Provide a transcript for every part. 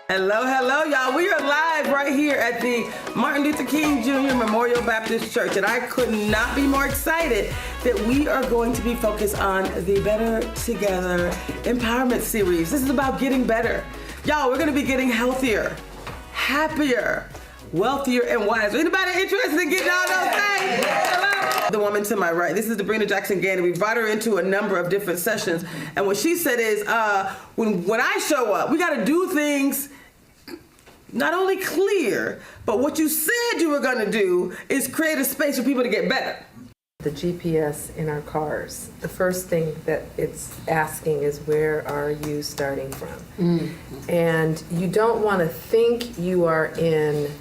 Hello, y'all. We are live right here at the Martin Luther King Jr. Memorial Baptist Church, and I could not be more excited that we are going to be focused on the Better Together Empowerment Series. This is about getting better. Y'all, we're going to be getting healthier, happier, wealthier, and wiser. Anybody interested in getting all those things? Hello? The woman to my right, this is Sabrina Jackson Gannon. We brought her into a number of different sessions, and what she said is, when I show up, we got to do things not only clear, but what you said you were going to do is create a space for people to get better. The GPS in our cars, the first thing that it's asking is, where are you starting from? Mm-hmm. And you don't want to think you are in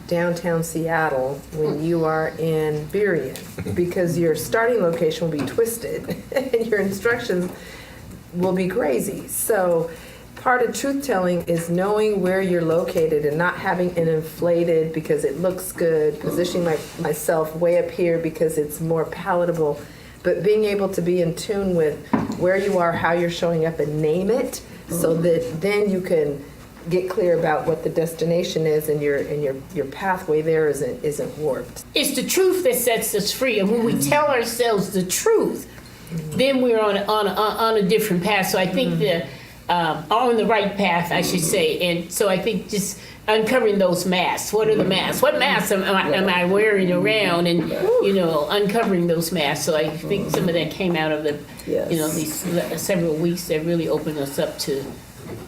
downtown Seattle when you are in Burien, because your starting location will be twisted and your instructions will be crazy. So part of truth telling is knowing where you're located and not having an inflated, because it looks good, positioning myself way up here because it's more palatable, but being able to be in tune with where you are, how you're showing up, and name it, so that then you can get clear about what the destination is, and your pathway there isn't warped. It's the truth that sets us free, and when we tell ourselves the truth, then we're on a different path. So I think on the right path, I should say. And so I think just uncovering those masks. What are the masks? What masks am I wearing around? And, uncovering those masks. So I think some of that came out of these several weeks that really opened us up to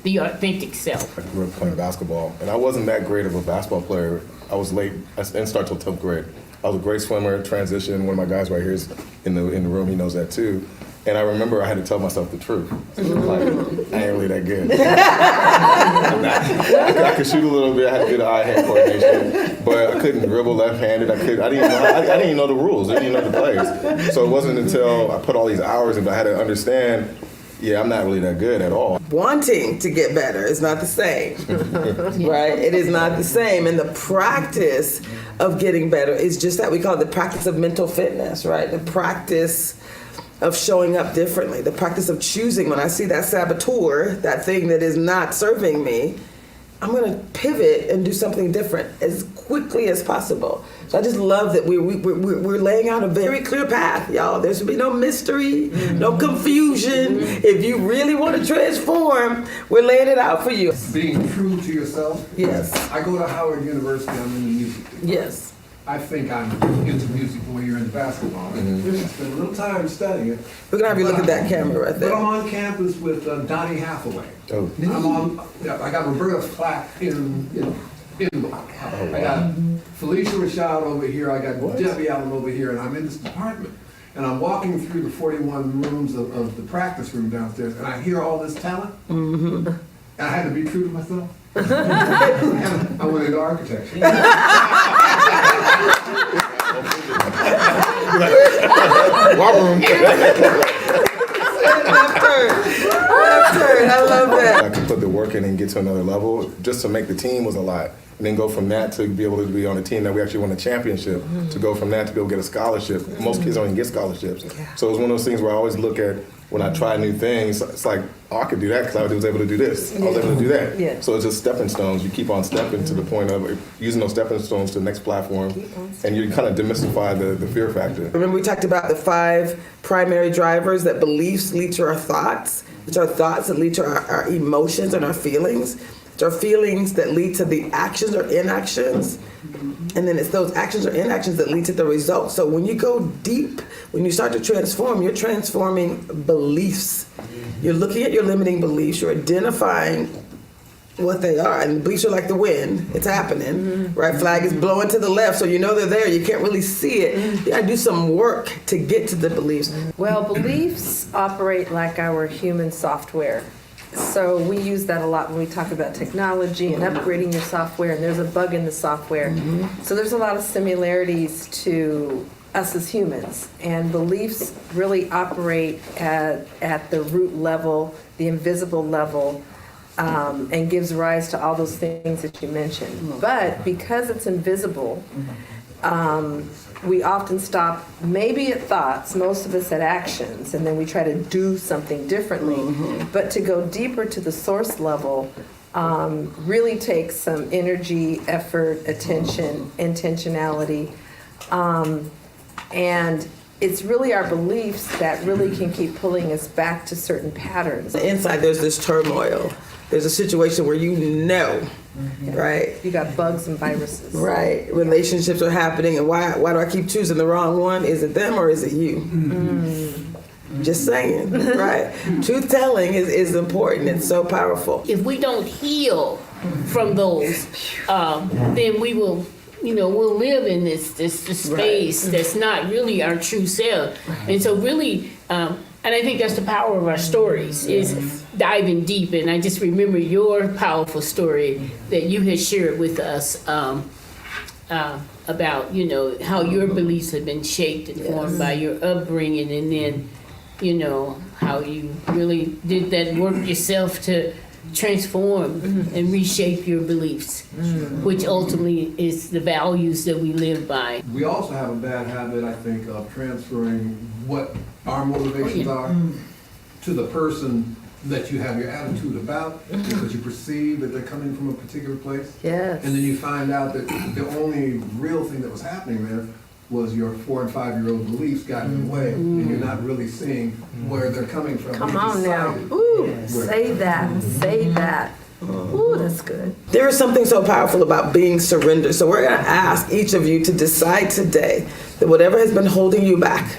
the authentic self. I grew up playing basketball, and I wasn't that great of a basketball player. I was late. I didn't start till 10th grade. I was a great swimmer, transition. One of my guys right here is in the room. He knows that too. And I remember I had to tell myself the truth. Like, I ain't really that good. I could shoot a little bit. I had good eye-hand coordination, but I couldn't dribble left-handed. I didn't even know the rules. I didn't even know the plays. So it wasn't until I put all these hours in, but I had to understand, I'm not really that good at all. Wanting to get better is not the same, right? It is not the same. And the practice of getting better is just that. We call it the practice of mental fitness, right? The practice of showing up differently, the practice of choosing when I see that saboteur, that thing that is not serving me, I'm going to pivot and do something different as quickly as possible. So I just love that we're laying out a very clear path, y'all. There should be no mystery, no confusion. If you really want to transform, we're laying it out for you. Being true to yourself. Yes. I go to Howard University, I'm in the music department. Yes. I think I'm into music the way you're into basketball. I spend a little time studying it. We're going to have you look at that camera right there. But I'm on campus with Donnie Hathaway. Oh. I got Roberta Flack in I got Felicia Rashad over here. I got Debbie Allen over here, and I'm in this department. And I'm walking through the 41 rooms of the practice room downstairs, and I hear all this talent. Mm-hmm. And I had to be true to myself. And I went into architecture. War room. Left turn. I love that. I could put the work in and get to another level. Just to make the team was a lot. And then go from that to be able to be on a team that we actually won a championship, to go from that to be able to get a scholarship. Most kids don't even get scholarships. Yeah. So it was one of those things where I always look at, when I try new things, it's like, I could do that because I was able to do this. I was able to do that. Yeah. So it's just stepping stones. You keep on stepping to the point of using those stepping stones to the next platform, and you kind of demystify the fear factor. Remember we talked about the 5 primary drivers, that beliefs lead to our thoughts, which are thoughts that lead to our emotions and our feelings, which are feelings that lead to the actions or inactions, and then it's those actions or inactions that lead to the results. So when you go deep, when you start to transform, you're transforming beliefs. You're looking at your limiting beliefs, you're identifying what they are, and beliefs are like the wind. It's happening, right? Flag is blowing to the left, so you know they're there. You can't really see it. You gotta do some work to get to the beliefs. Well, beliefs operate like our human software. So we use that a lot when we talk about technology and upgrading your software, and there's a bug in the software. So there's a lot of similarities to us as humans, and beliefs really operate at the root level, the invisible level, and gives rise to all those things that you mentioned. But because it's invisible, we often stop maybe at thoughts, most of us at actions, and then we try to do something differently. But to go deeper to the source level really takes some energy, effort, attention, intentionality. And it's really our beliefs that really can keep pulling us back to certain patterns. Inside, there's this turmoil. There's a situation where right? You got bugs and viruses. Right. Relationships are happening, and why do I keep choosing the wrong one? Is it them or is it you? Just saying, right? Truth telling is important. It's so powerful. If we don't heal from those, then we will, we'll live in this space that's not really our true self. And so really, and I think that's the power of our stories, is diving deep. And I just remember your powerful story that you had shared with us about, how your beliefs have been shaped and formed by your upbringing, and then, how you really did that work yourself to transform and reshape your beliefs, which ultimately is the values that we live by. We also have a bad habit, I think, of transferring what our motivations are to the person that you have your attitude about, because you perceive that they're coming from a particular place. Yes. And then you find out that the only real thing that was happening there was your 4 and 5-year-old beliefs got in the way, and you're not really seeing where they're coming from. Come You on now. decided Ooh, where- say that. Ooh, that's good. There is something so powerful about being surrendered. So we're going to ask each of you to decide today that whatever has been holding you back,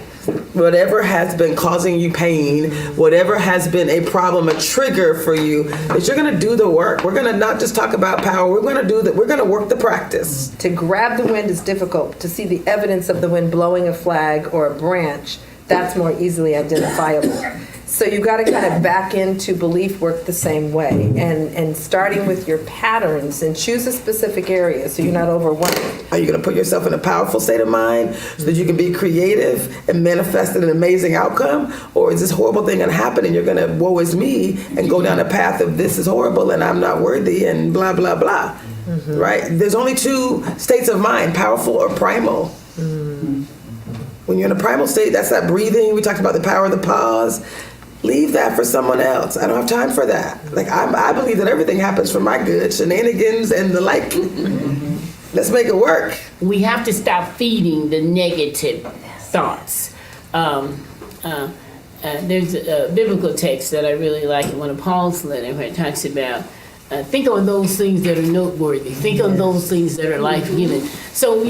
whatever has been causing you pain, whatever has been a problem, a trigger for you, that you're going to do the work. We're going to not just talk about power. We're going to do that. We're going to work the practice. To grab the wind is difficult. To see the evidence of the wind blowing a flag or a branch, that's more easily identifiable. So you got to kind of back into belief work the same way, and starting with your patterns, and choose a specific area so you're not overwhelmed. Are you going to put yourself in a powerful state of mind so that you can be creative and manifest an amazing outcome? Or is this horrible thing going to happen and you're going to woe is me and go down a path of this is horrible and I'm not worthy and blah, blah, blah, right? There's only two states of mind, powerful or primal. When you're in a primal state, that's that breathing. We talked about the power of the pause. Leave that for someone else. I don't have time for that. Like, I believe that everything happens for my good, shenanigans and the like. Let's make it work. We have to stop feeding the negative thoughts. There's a biblical text that I really like in one of Paul's letters where it talks about think on those things that are noteworthy. Think on those things that are life-giving. So,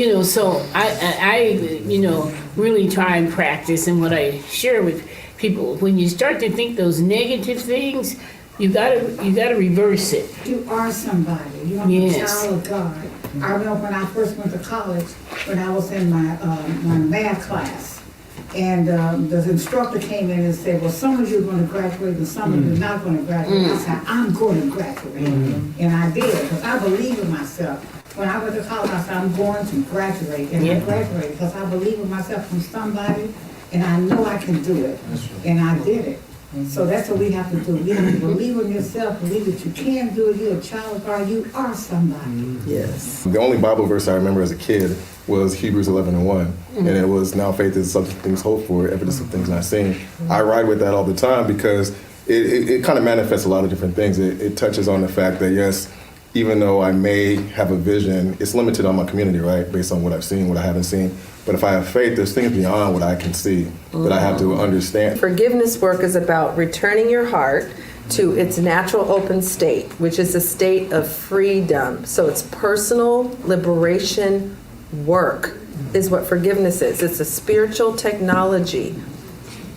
I really try and practice, and what I share with people, when you start to think those negative things, you gotta reverse it. You are somebody. You are a child of God. I remember when I first went to college, when I was in my math class, and the instructor came in and said, well, some of you are going to graduate and some of you are not going to graduate. I said, I'm going to graduate. And I did, because I believe in myself. When I went to college, I said, I'm going to graduate. And I graduated because I believe in myself from somebody, and I know I can do it. And I did it. So that's what we have to do. You have to believe in yourself, believe that you can do it. You're a child of God. You are somebody. Yes. The only Bible verse I remember as a kid was Hebrews 11:1, and it was, now faith is something things hoped for, evidence of things not seen. I ride with that all the time because it kind of manifests a lot of different things. It touches on the fact that, yes, even though I may have a vision, it's limited on my community, right, based on what I've seen, what I haven't seen. But if I have faith, there's things beyond what I can see that I have to understand. Forgiveness work is about returning your heart to its natural open state, which is a state of freedom. So it's personal liberation work is what forgiveness is. It's a spiritual technology.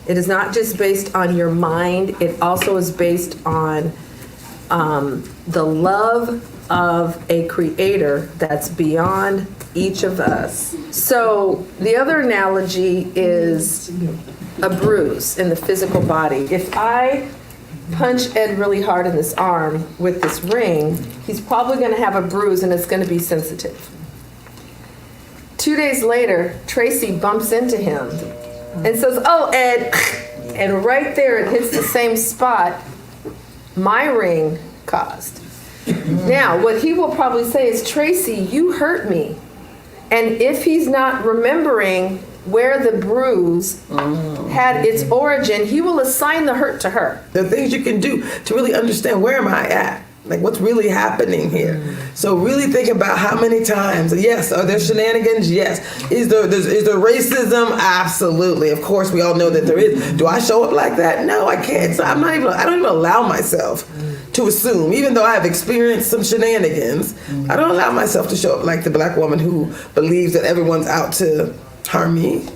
It is not just based on your mind. It also is based on the love of a creator that's beyond each of us. So the other analogy is a bruise in the physical body. If I punch Ed really hard in this arm with this ring, he's probably going to have a bruise and it's going to be sensitive. 2 days later, Tracy bumps into him and says, "Oh, Ed," and right there it hits the same spot my ring caused. Now, what he will probably say is, "Tracy, you hurt me. And if he's not remembering where the bruise had its origin, he will assign the hurt to her. There are things you can do to really understand, where am I at? Like, what's really happening here? So really think about how many times, yes, are there shenanigans? Yes. Is there racism? Absolutely. Of course, we all know that there is. Do I show up like that? No, I can't. So I don't even allow myself to assume, even though I have experienced some shenanigans, I don't allow myself to show up like the black woman who believes that everyone's out to harm me.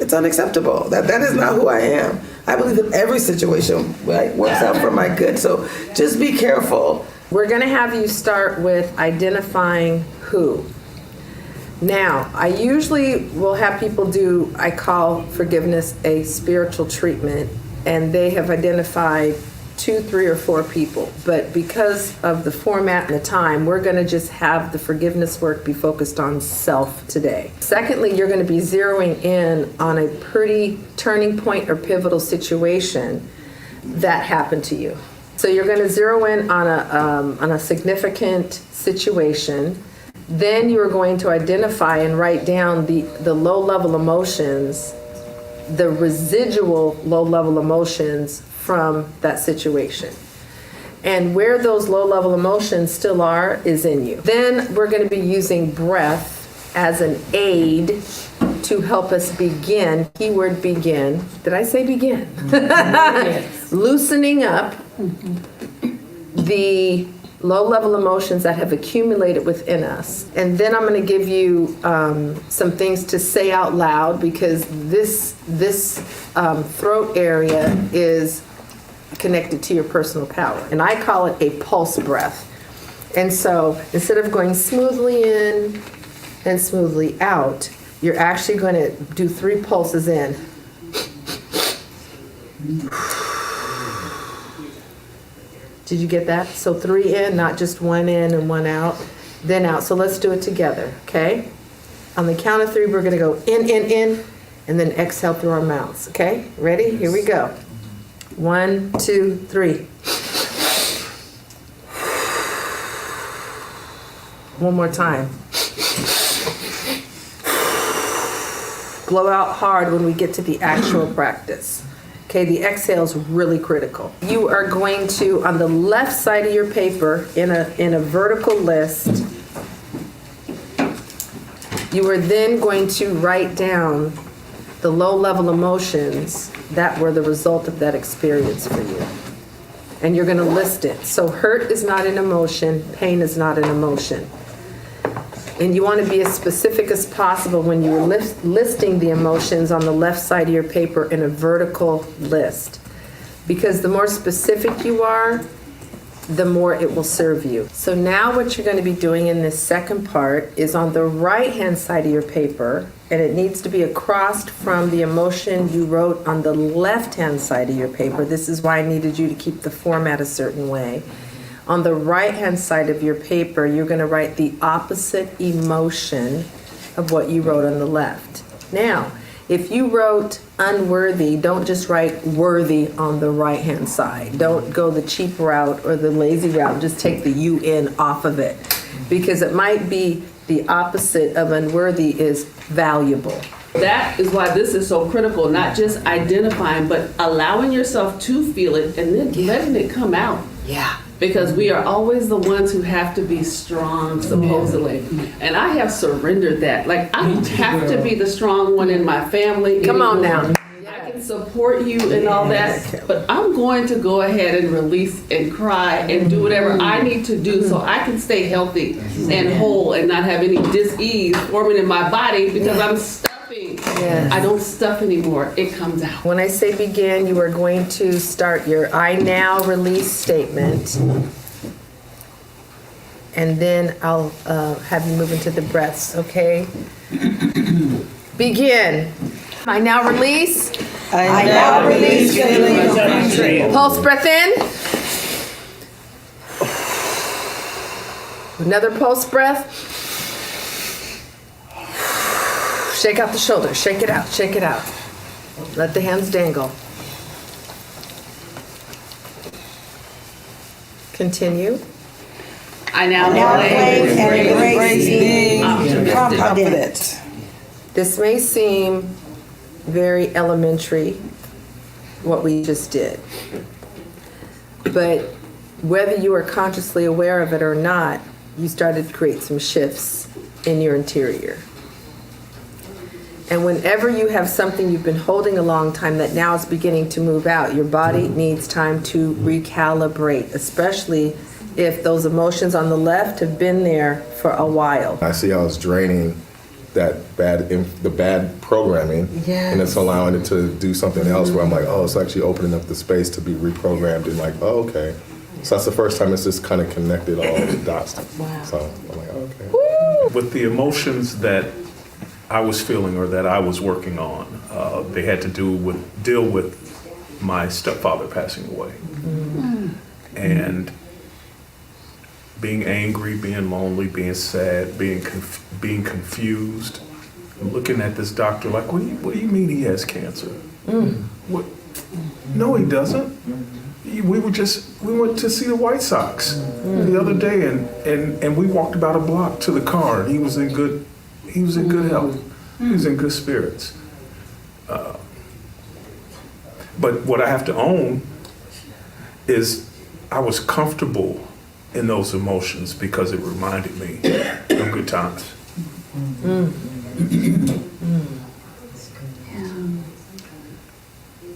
It's unacceptable. That is not who I am. I believe that every situation works out for my good. So just be careful. We're going to have you start with identifying who. Now, I usually will have people do, I call forgiveness a spiritual treatment, and they have identified 2, 3, or 4 people. But because of the format and the time, we're going to just have the forgiveness work be focused on self today. Secondly, you're going to be zeroing in on a pretty turning point or pivotal situation that happened to you. So you're going to zero in on a significant situation. Then you are going to identify and write down the low-level emotions, the residual low-level emotions from that situation. And where those low-level emotions still are is in you. Then we're going to be using breath as an aid to help us begin. Keyword begin. Did I say begin? Yes. Loosening up the low-level emotions that have accumulated within us. And then I'm going to give you some things to say out loud, because this throat area is connected to your personal power. And I call it a pulse breath. And so instead of going smoothly in and smoothly out, you're actually going to do 3 pulses in. Did you get that? So 3 in, not just 1 in and 1 out, then out. So let's do it together, okay? On the count of 3, we're going to go in, and then exhale through our mouths, okay? Ready? Here we go. 1, 2, 3. One more time. Blow out hard when we get to the actual practice. Okay, the exhale is really critical. You are going to, on the left side of your paper, in a vertical list, you are then going to write down the low-level emotions that were the result of that experience for you. And you're going to list it. So hurt is not an emotion, pain is not an emotion. And you want to be as specific as possible when you're listing the emotions on the left side of your paper in a vertical list. Because the more specific you are, the more it will serve you. So now what you're going to be doing in this second part is on the right-hand side of your paper, and it needs to be across from the emotion you wrote on the left-hand side of your paper. This is why I needed you to keep the format a certain way. On the right-hand side of your paper, you're going to write the opposite emotion of what you wrote on the left. Now, if you wrote unworthy, don't just write worthy on the right-hand side. Don't go the cheap route or the lazy route. Just take the UN off of it, because it might be the opposite of unworthy is valuable. That is why this is so critical, not just identifying, but allowing yourself to feel it and then letting it come out. Yeah. Because we are always the ones who have to be strong, supposedly. And I have surrendered that. Like, I don't have to be the strong one in my family Come on anymore. now. I can support you and all that, but I'm going to go ahead and release and cry and do whatever I need to do so I can stay healthy and whole and not have any dis-ease forming in my body because I'm stuffing. Yes. I don't stuff anymore. It comes out. When I say begin, you are going to start your I now release statement. And then I'll have you move into the breaths, okay? Begin. I now release. I now release feelings of betrayal. Pulse breath in. Another pulse breath. Shake out the shoulders. Shake it out. Shake it out. Let the hands dangle. Continue. I now claim claim and embrace being optimistic. confident. This may seem very elementary, what we just did. But whether you are consciously aware of it or not, you started to create some shifts in your interior. And whenever you have something you've been holding a long time that now is beginning to move out, your body needs time to recalibrate, especially if those emotions on the left have been there for a while. I see how it's draining the bad programming, and it's allowing it to do something else where I'm like, oh, it's actually opening up the space to be reprogrammed, and like, oh, okay. So that's the first time it's just kind of connected all the dots. Wow. So I'm like, oh, okay. With the emotions that I was feeling or that I was working on, they had to deal with my stepfather passing away. And being angry, being lonely, being sad, being confused, looking at this doctor like, what do you mean he has cancer? What? No, he doesn't. We went to see the White Sox the other day, and we walked about a block to the car, and he was in good health. He was in good spirits. But what I have to own is I was comfortable in those emotions because it reminded me of good times.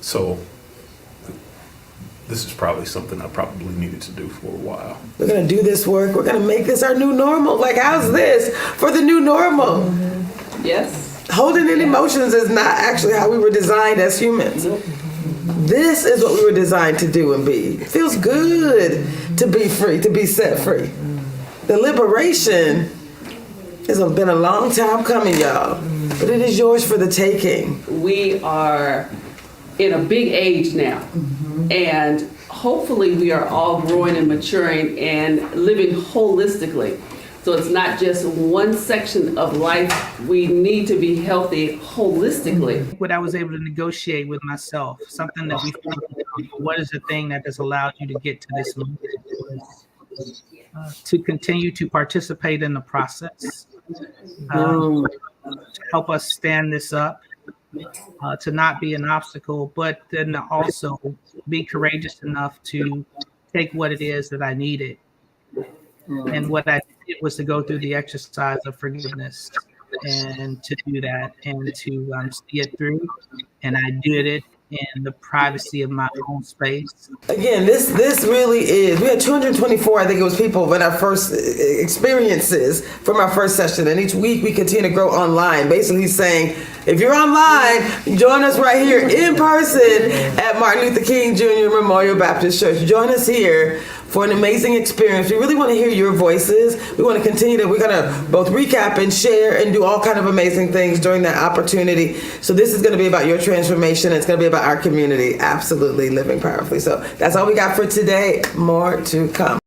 So this is probably something I probably needed to do for a while. We're gonna do this work. We're gonna make this our new normal. Like, how's this for the new normal? Yes. Holding in emotions is not actually how we were designed as humans. This is what we were designed to do and be. It feels good to be free, to be set free. The liberation has been a long time coming, y'all, but it is yours for the taking. We are in a big age now, and hopefully we are all growing and maturing and living holistically. So it's not just one section of life. We need to be healthy holistically. What I was able to negotiate with myself, something that we what is the thing that has allowed you to get to this moment? To continue to participate in the process, to help us stand this up, to not be an obstacle, but then also be courageous enough to take what it is that I needed. And what I did was to go through the exercise of forgiveness and to do that and to see it through. And I did it in the privacy of my own space. Again, this really is, we had 224, I think it was people in our first experiences from our first session. And each week we continue to grow online. Basically saying, if you're online, join us right here in person at Martin Luther King Jr. Memorial Baptist Church. Join us here for an amazing experience. We really want to hear your voices. We want to continue we're going to both recap and share and do all kind of amazing things during that opportunity. So this is going to be about your transformation. It's going to be about our community absolutely living powerfully. So that's all we got for today. More to come.